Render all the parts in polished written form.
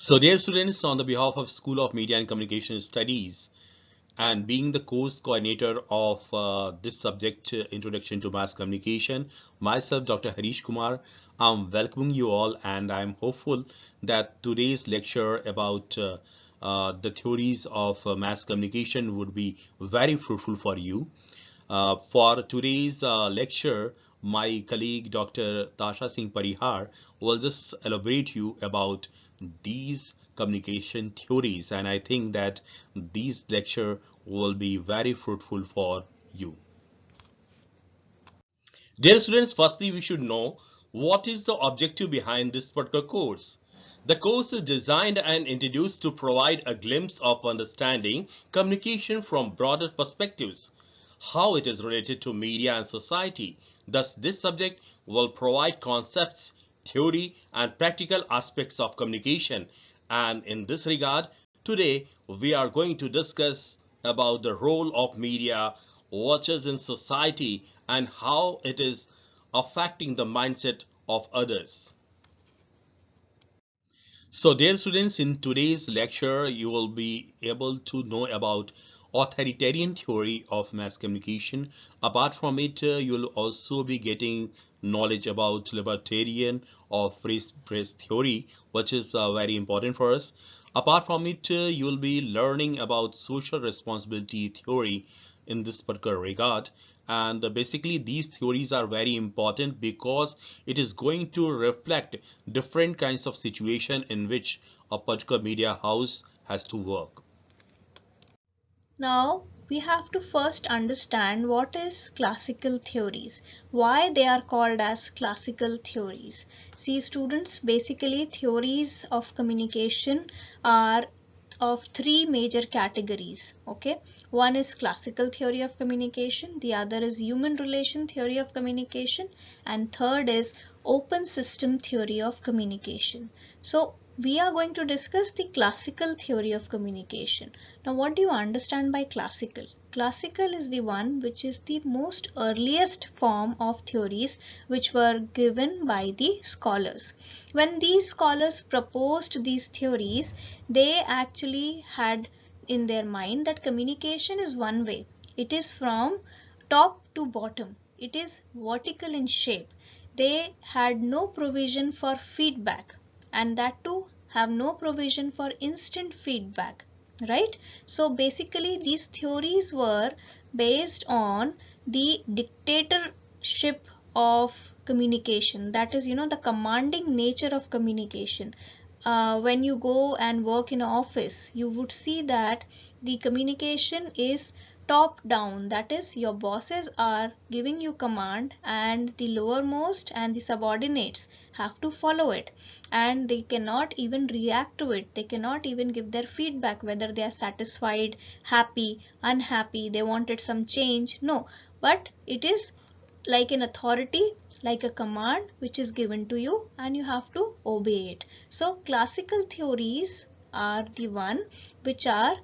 So dear students, on the behalf of School of Media and Communication Studies and being the course coordinator of this subject, Introduction to Mass Communication, myself, Dr. Harish Kumar, I'm welcoming you all, and I'm hopeful that today's lecture about the theories of mass communication would be very fruitful for you. For today's lecture, my colleague Dr. Tasha Singh Parihar will just elaborate you about these communication theories, and I think that this lecture will be very fruitful for you. Dear students, firstly we should know what is the objective behind this particular course. The course is designed and introduced to provide a glimpse of understanding communication from broader perspectives, how it is related to media and society. Thus, this subject will provide concepts, theory, and practical aspects of communication. And in this regard, today we are going to discuss about the role of media, watches in society, and how it is affecting the mindset of others. So dear students, in today's lecture, you will be able to know about authoritarian theory of mass communication. Apart from it, you'll also be getting knowledge about libertarian or free press theory, which is very important for us. Apart from it, you'll be learning about social responsibility theory in this particular regard. And basically these theories are very important because it is going to reflect different kinds of situation in which a particular media house has to work. Now we have to first understand what is classical theories, why they are called as classical theories. See students, basically theories of communication are of three major categories. Okay, one is classical theory of communication, the other is human relation theory of communication, and third is open system theory of communication. So we are going to discuss the classical theory of communication. Now what do you understand by classical? Classical is the one which is the most earliest form of theories which were given by the scholars. When these scholars proposed these theories, they actually had in their mind that communication is one way. It is from top to bottom. It is vertical in shape. They had no provision for feedback, and that too have no provision for instant feedback, right? So basically these theories were based on the dictatorship of communication, that is, the commanding nature of communication. When you go and work in an office, you would see that the communication is top down, that is your bosses are giving you command and the lowermost and the subordinates have to follow it, and they cannot even react to it, they cannot even give their feedback whether they are satisfied, happy, unhappy, they wanted some change, no. But it is like an authority, like a command which is given to you and you have to obey it. So classical theories are the one which are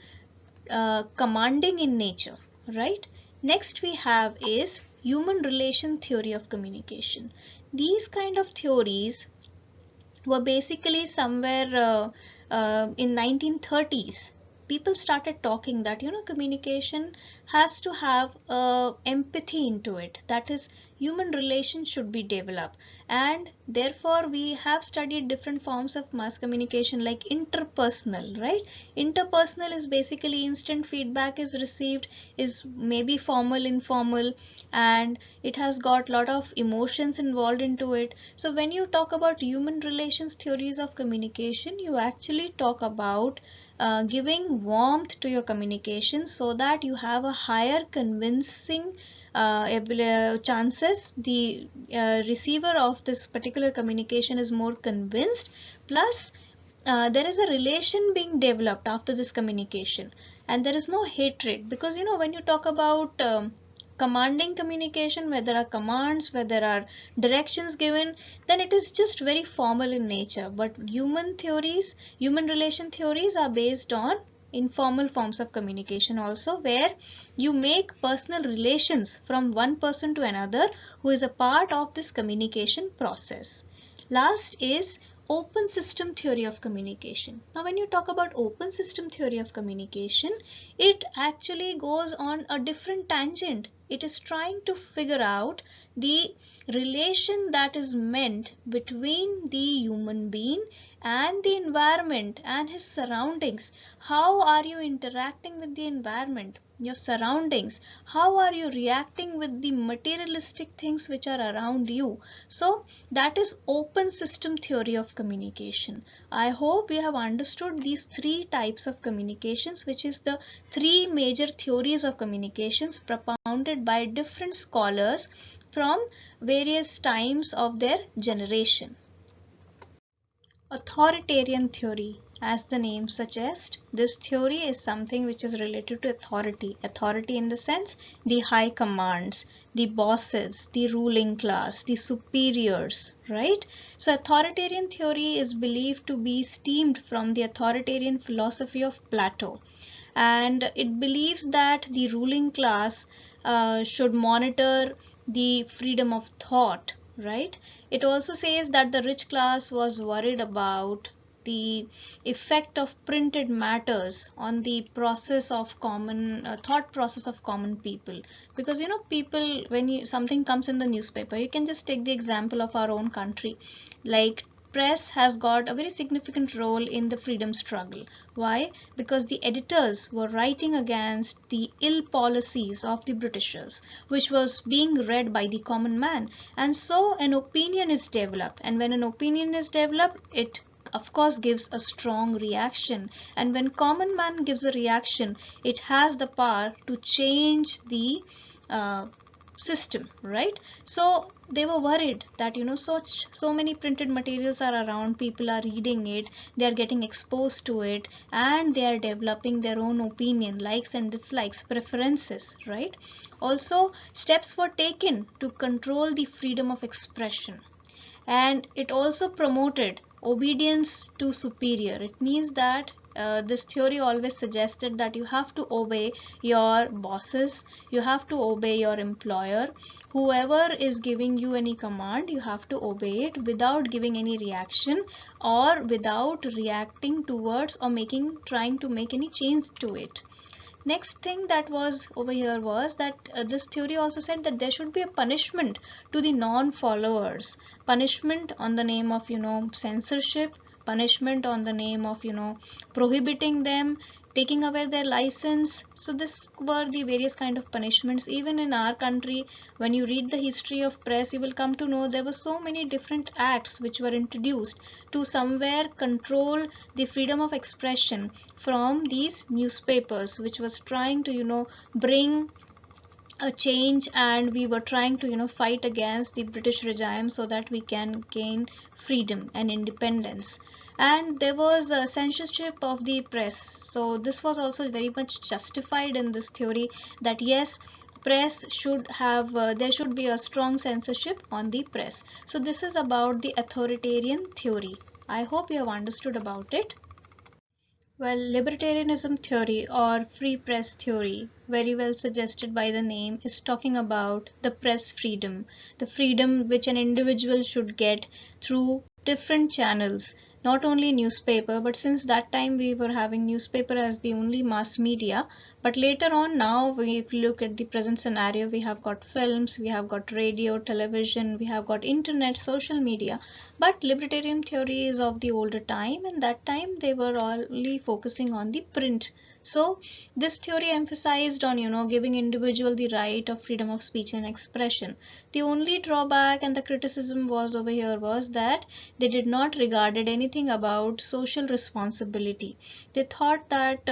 commanding in nature, right? Next we have is human relation theory of communication. These kind of theories were basically somewhere in 1930s. People started talking that communication has to have empathy into it, that is human relations should be developed, and therefore we have studied different forms of mass communication like interpersonal, right? Interpersonal is basically instant feedback is received, is maybe formal, informal, and it has got lot of emotions involved into it. So when you talk about human relations theories of communication, you actually talk about giving warmth to your communication so that you have a higher convincing chances, the receiver of this particular communication is more convinced, plus there is a relation being developed after this communication, and there is no hatred, because when you talk about commanding communication, where there are commands, where there are directions given, then it is just very formal in nature. But human relation theories are based on informal forms of communication also, where you make personal relations from one person to another who is a part of this communication process. Last is open system theory of communication. Now when you talk about open system theory of communication, it actually goes on a different tangent. It is trying to figure out the relation that is meant between the human being and the environment and his surroundings. How are you interacting with the environment, your surroundings? How are you reacting with the materialistic things which are around you? So that is open system theory of communication. I hope you have understood these three types of communications, which is the three major theories of communications propounded by different scholars from various times of their generation. Authoritarian theory, as the name suggests, this theory is something which is related to authority. Authority in the sense the high commands, the bosses, the ruling class, the superiors, right? So authoritarian theory is believed to be stemmed from the authoritarian philosophy of Plato, and it believes that the ruling class should monitor the freedom of thought, right? It also says that the rich class was worried about the effect of printed matters on the process of common thought process of common people, because people, when something comes in the newspaper, you can just take the example of our own country, like press has got a very significant role in the freedom struggle. Why? Because the editors were writing against the ill policies of the Britishers, which was being read by the common man. And so an opinion is developed. And when an opinion is developed, it of course gives a strong reaction. And when common man gives a reaction, it has the power to change the system, right? So they were worried that so many printed materials are around, people are reading it, they are getting exposed to it, and they are developing their own opinion, likes and dislikes, preferences, right? Also, steps were taken to control the freedom of expression, and it also promoted obedience to superior. It means that this theory always suggested that you have to obey your bosses, you have to obey your employer, whoever is giving you any command, you have to obey it without giving any reaction or without reacting towards or trying to make any change to it. Next thing that was over here was that this theory also said that there should be a punishment to the non-followers, punishment on the name of censorship, punishment on the name of prohibiting them, taking away their license. So this were the various kind of punishments. Even in our country, when you read the history of press, you will come to know there were so many different acts which were introduced to somewhere control the freedom of expression from these newspapers, which was trying to bring a change, and we were trying to fight against the British regime so that we can gain freedom and independence. And there was a censorship of the press, so this was also very much justified in this theory, that yes, press should have there should be a strong censorship on the press. So this is about the authoritarian theory. I hope you have understood about it. Well, libertarianism theory or free press theory, very well suggested by the name, is talking about the press freedom, the freedom which an individual should get through different channels, not only newspaper, but since that time we were having newspaper as the only mass media. But later on, now if you look at the present scenario, we have got films, we have got radio, television, we have got internet, social media. But libertarian theory is of the older time, and that time they were only focusing on the print. So this theory emphasized on giving individual the right of freedom of speech and expression. The only drawback and the criticism was over here was that they did not regarded anything about social responsibility. They thought that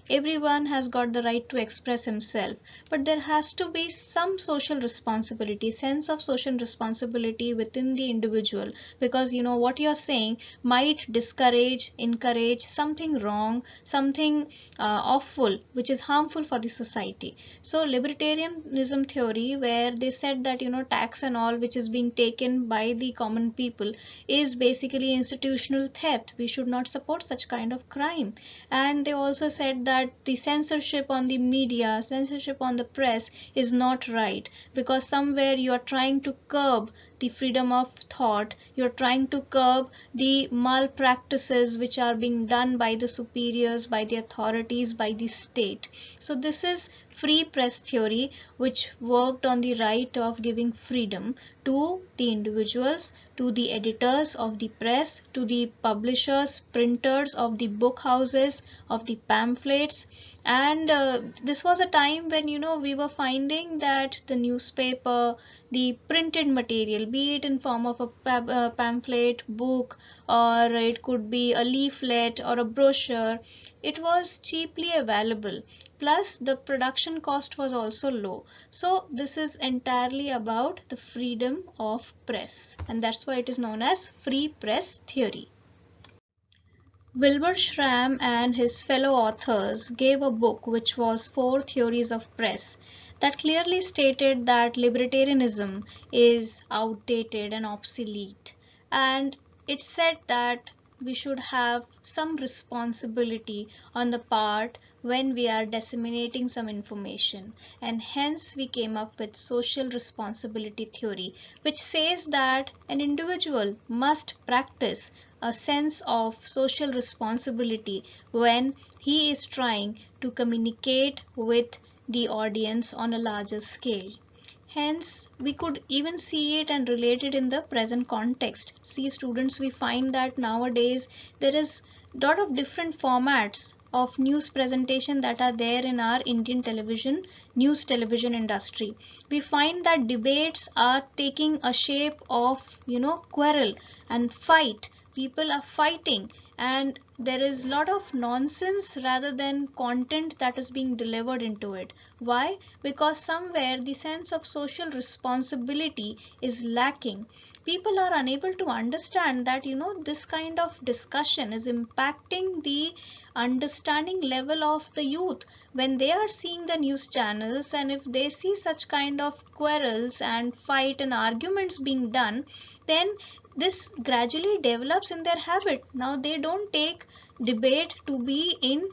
everyone has got the right to express himself, but there has to be some social responsibility, sense of social responsibility within the individual, because what you're saying might discourage, encourage something wrong, something awful, which is harmful for the society. So libertarianism theory, where they said that tax and all which is being taken by the common people is basically institutional theft, we should not support such kind of crime. And they also said that the censorship on the media, censorship on the press is not right, because somewhere you are trying to curb the freedom of thought. You're trying to curb the malpractices which are being done by the superiors, by the authorities, by the state. So this is free press theory, which worked on the right of giving freedom to the individuals, to the editors of the press, to the publishers, printers of the book houses, of the pamphlets. And this was a time when, you know, we were finding that the newspaper, the printed material, be it in form of a pamphlet, book, or it could be a leaflet or a brochure, it was cheaply available. Plus the production cost was also low. So this is entirely about the freedom of press, and that's why it is known as free press theory. Wilbur Schramm and his fellow authors gave a book which was Four Theories of Press, that clearly stated that libertarianism is outdated and obsolete, and it said that we should have some responsibility on the part when we are disseminating some information, and hence we came up with social responsibility theory, which says that an individual must practice a sense of social responsibility when he is trying to communicate with the audience on a larger scale. Hence, we could even see it and relate it in the present context. See, students, we find that nowadays there is a lot of different formats of news presentation that are there in our Indian television, news television industry. We find that debates are taking a shape of, you know, quarrel and fight. People are fighting, and there is a lot of nonsense rather than content that is being delivered into it. Why? Because somewhere the sense of social responsibility is lacking. People are unable to understand that, you know, this kind of discussion is impacting the understanding level of the youth when they are seeing the news channels, and if they see such kind of quarrels and fight and arguments being done, then this gradually develops in their habit. Now they don't take debate to be in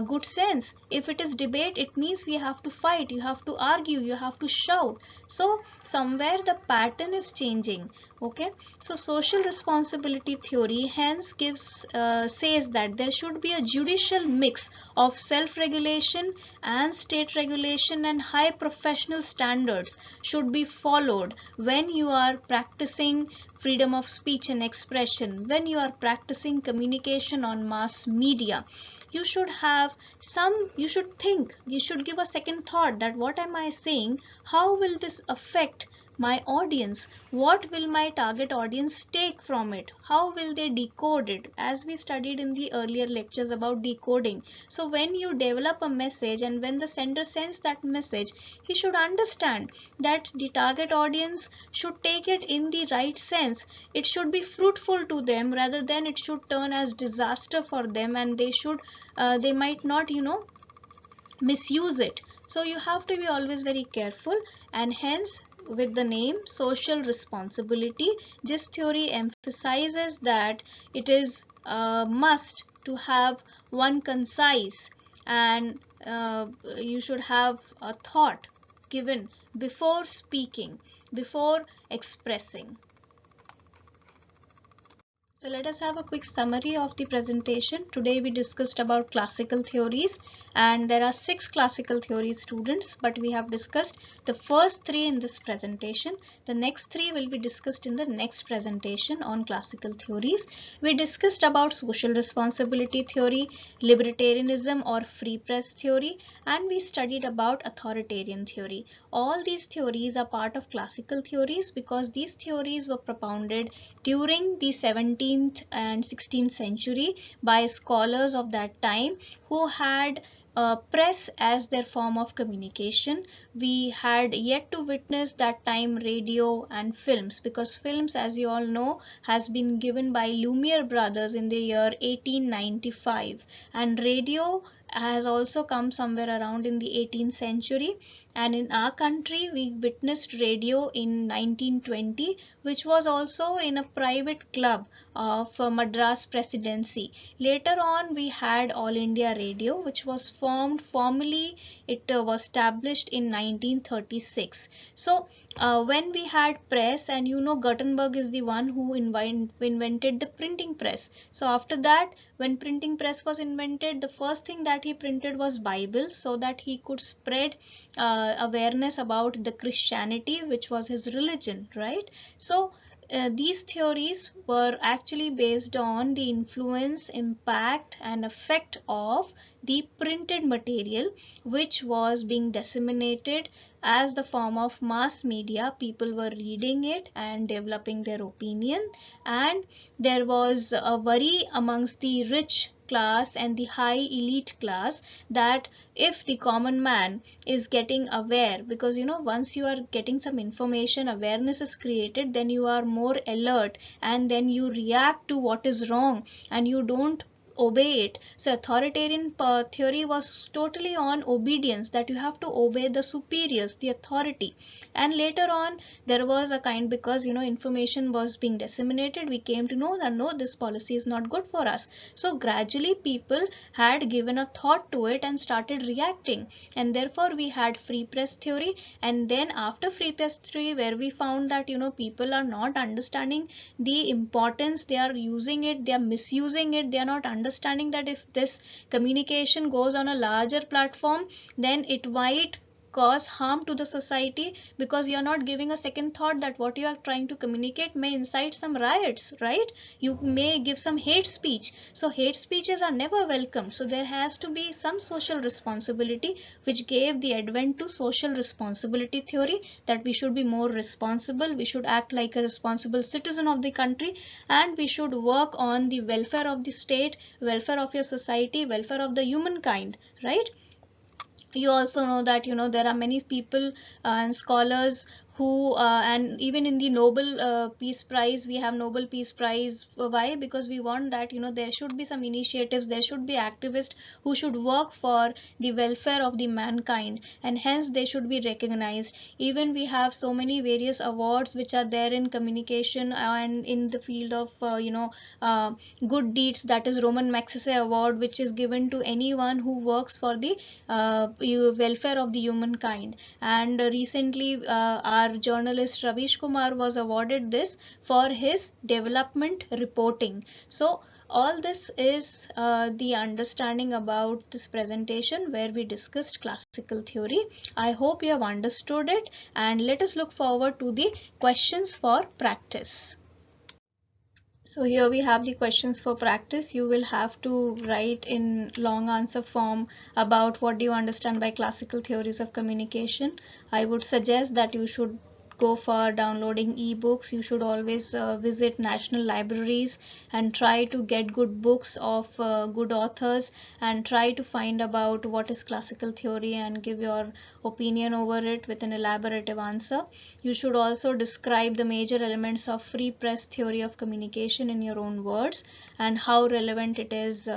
good sense. If it is debate, it means we have to fight, you have to argue, you have to shout. So somewhere the pattern is changing. Okay, so social responsibility theory hence gives says that there should be a judicial mix of self-regulation and state regulation, and high professional standards should be followed when you are practicing freedom of speech and expression, when you are practicing communication on mass media. You should have some, you should think, you should give a second thought that what am I saying, how will this affect my audience, what will my target audience take from it, how will they decode it, as we studied in the earlier lectures about decoding. So when you develop a message and when the sender sends that message, he should understand that the target audience should take it in the right sense. It should be fruitful to them rather than it should turn as disaster for them, and they might not, you know, misuse it. So you have to be always very careful, and hence with the name social responsibility, this theory emphasizes that it is a must to have one concise, and you should have a thought given before speaking, before expressing. So let us have a quick summary of the presentation. Today we discussed about classical theories, and there are 6 classical theories, students, but we have discussed the first 3 in this presentation. The next 3 will be discussed in the next presentation on classical theories. We discussed about social responsibility theory, libertarianism or free press theory, and we studied about authoritarian theory. All these theories are part of classical theories because these theories were propounded during the 17th and 16th century by scholars of that time who had press as their form of communication. We had yet to witness that time radio and films, because films, as you all know, has been given by Lumiere brothers in the year 1895, and radio has also come somewhere around in the 18th century. And in our country we witnessed radio in 1920, which was also in a private club of Madras Presidency. Later on we had All India Radio, which was formed formally. It was established in 1936. So when we had press, and Gutenberg is the one who invented the printing press. So after that, when printing press was invented, the first thing that he printed was Bible, so that he could spread awareness about the Christianity, which was his religion, right? So these theories were actually based on the influence, impact, and effect of the printed material, which was being disseminated as the form of mass media. People were reading it and developing their opinion, and there was a worry amongst the rich class and the high elite class that if the common man is getting aware, because once you are getting some information, awareness is created, then you are more alert, and then you react to what is wrong and you don't obey it. So authoritarian theory was totally on obedience, that you have to obey the superiors, the authority. And later on there was a kind, because information was being disseminated, we came to know that no, this policy is not good for us. So gradually people had given a thought to it and started reacting, and therefore we had free press theory. And then after free press theory, where we found that people are not understanding the importance, they are using it, they are misusing it, they are not understanding that if this communication goes on a larger platform, then it might cause harm to the society, because you are not giving a second thought that what you are trying to communicate may incite some riots, right? You may give some hate speech. So hate speeches are never welcome. So there has to be some social responsibility, which gave the advent to social responsibility theory, that we should be more responsible, we should act like a responsible citizen of the country, and we should work on the welfare of the state, welfare of your society, welfare of the humankind, right? You also know that there are many people and scholars who and even in the Nobel Peace Prize, we have Nobel Peace Prize. Why? Because we want that there should be some initiatives, there should be activists who should work for the welfare of the mankind, and hence they should be recognized. Even we have so many various awards which are there in communication and in the field of good deeds, that is Roman Magsaysay Award, which is given to anyone who works for the welfare of the humankind. And recently our journalist Ravish Kumar was awarded this for his development reporting. So all this is the understanding about this presentation, where we discussed classical theory. I hope you have understood it, and let us look forward to the questions for practice. So here we have the questions for practice. You will have to write in long answer form about what do you understand by classical theories of communication. I would suggest that you should go for downloading ebooks. You should always visit national libraries and try to get good books of good authors, and try to find about what is classical theory and give your opinion over it with an elaborative answer. You should also describe the major elements of free press theory of communication in your own words, and how relevant it is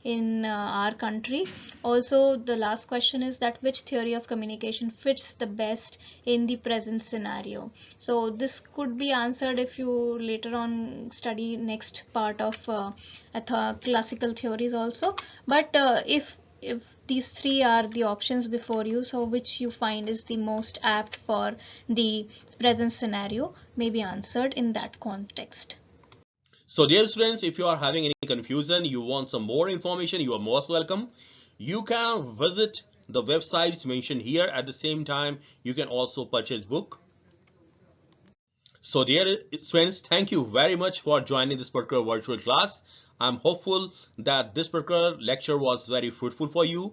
in our country. Also, the last question is that which theory of communication fits the best in the present scenario. So this could be answered if you later on study next part of classical theories also. But if these three are the options before you, so which you find is the most apt for the present scenario may be answered in that context. So dear students, if you are having any confusion, you want some more information, you are most welcome. You can visit the websites mentioned here. At the same time, you can also purchase book. So dear students, thank you very much for joining this particular virtual class. I'm hopeful that this particular lecture was very fruitful for you.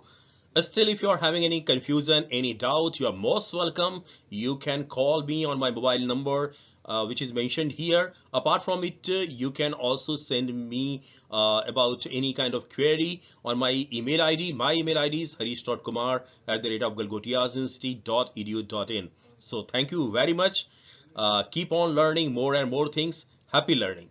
Still, if you are having any confusion, any doubt, you are most welcome. You can call me on my mobile number, which is mentioned here. Apart from it, you can also send me about any kind of query on my email ID. My email ID is harish.kumar@galgottiasinstitute.edu.in. So thank you very much. Keep on learning more and more things. Happy learning.